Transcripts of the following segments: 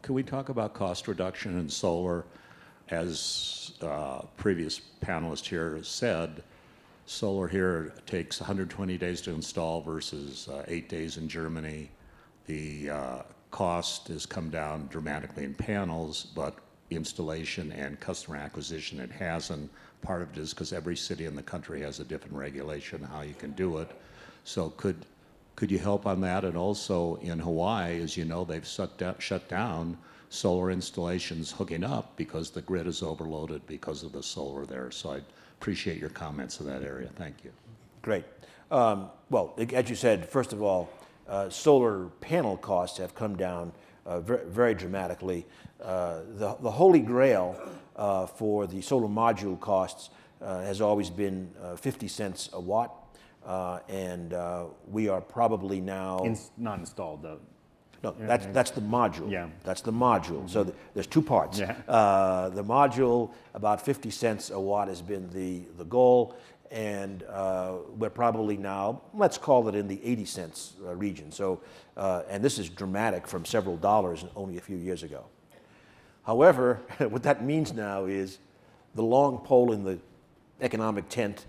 can we talk about cost reduction in solar? As previous panelist here said, solar here takes 120 days to install versus 8 days in Germany. The cost has come down dramatically in panels, but installation and customer acquisition it hasn't. Part of it is because every city in the country has a different regulation how you can do it. So could you help on that? And also in Hawaii, as you know, they've shut down solar installations hooking up because the grid is overloaded because of the solar there. So I'd appreciate your comments in that area. Thank you. Great. Well, as you said, first of all, solar panel costs have come down very, very dramatically. The holy grail for the solar module costs has always been 50 cents a watt, and we are probably now... not installed, though. No, that's the module. Yeah. That's the module. So there's two parts. Yeah. The module, about 50 cents a watt has been the goal, and we're probably now, let's call it in the 80 cents region. So, and this is dramatic from several dollars only a few years ago. However, what that means now is the long pole in the economic tent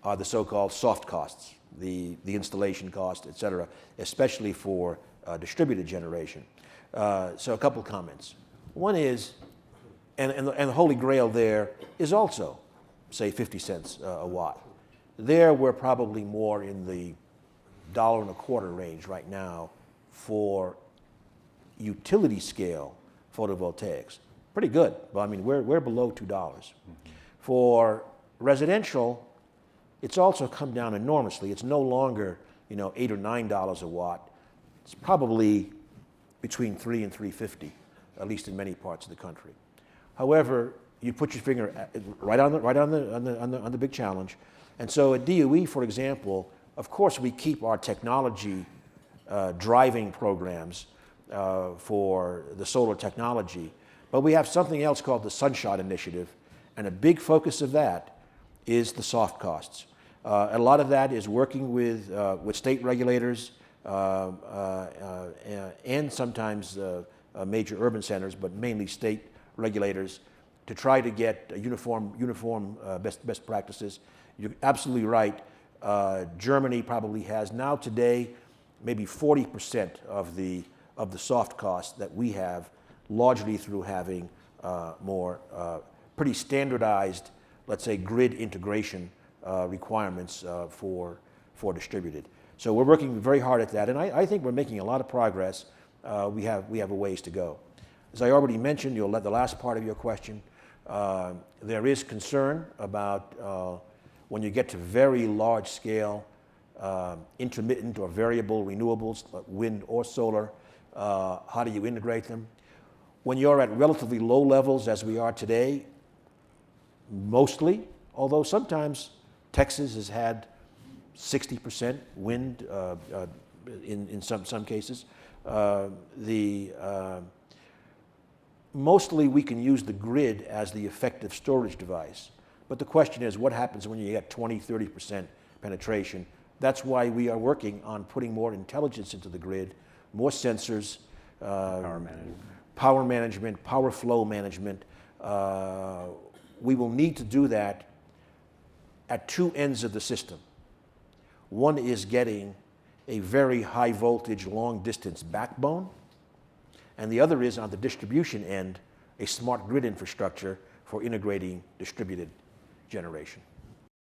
are the so-called soft costs, the installation cost, et cetera, especially for distributed generation. So a couple comments. One is, and the holy grail there is also, say, 50 cents a watt. There we're probably more in the $1.25 range right now for utility scale photovoltaics. Pretty good, but I mean, we're below $2. Mm-hmm. For residential, it's also come down enormously. It's no longer, $8 or $9 a watt. It's probably between $3 and $3.50, at least in many parts of the country. However, you put your finger right on the big challenge. And so at DOE, for example, of course we keep our technology driving programs for the solar technology, but we have something else called the Sunshot Initiative, and a big focus of that is the soft costs. A lot of that is working with state regulators and sometimes major urban centers, but mainly state regulators, to try to get uniform best practices. You're absolutely right. Germany probably has now today maybe 40% of the soft costs that we have, largely through having more pretty standardized, let's say, grid integration requirements for distributed. So we're working very hard at that, and I think we're making a lot of progress. We have a ways to go. As I already mentioned, the last part of your question, there is concern about when you get to very large scale intermittent or variable renewables, like wind or solar, how do you integrate them? When you're at relatively low levels as we are today, mostly, although sometimes Texas has had 60% wind in some cases. Mostly we can use the grid as the effective storage device. But the question is, what happens when you get 20, 30% penetration? That's why we are working on putting more intelligence into the grid, more sensors, power management, power flow management. We will need to do that at two ends of the system. One is getting a very high voltage, long distance backbone, and the other is on the distribution end, a smart grid infrastructure for integrating distributed generation.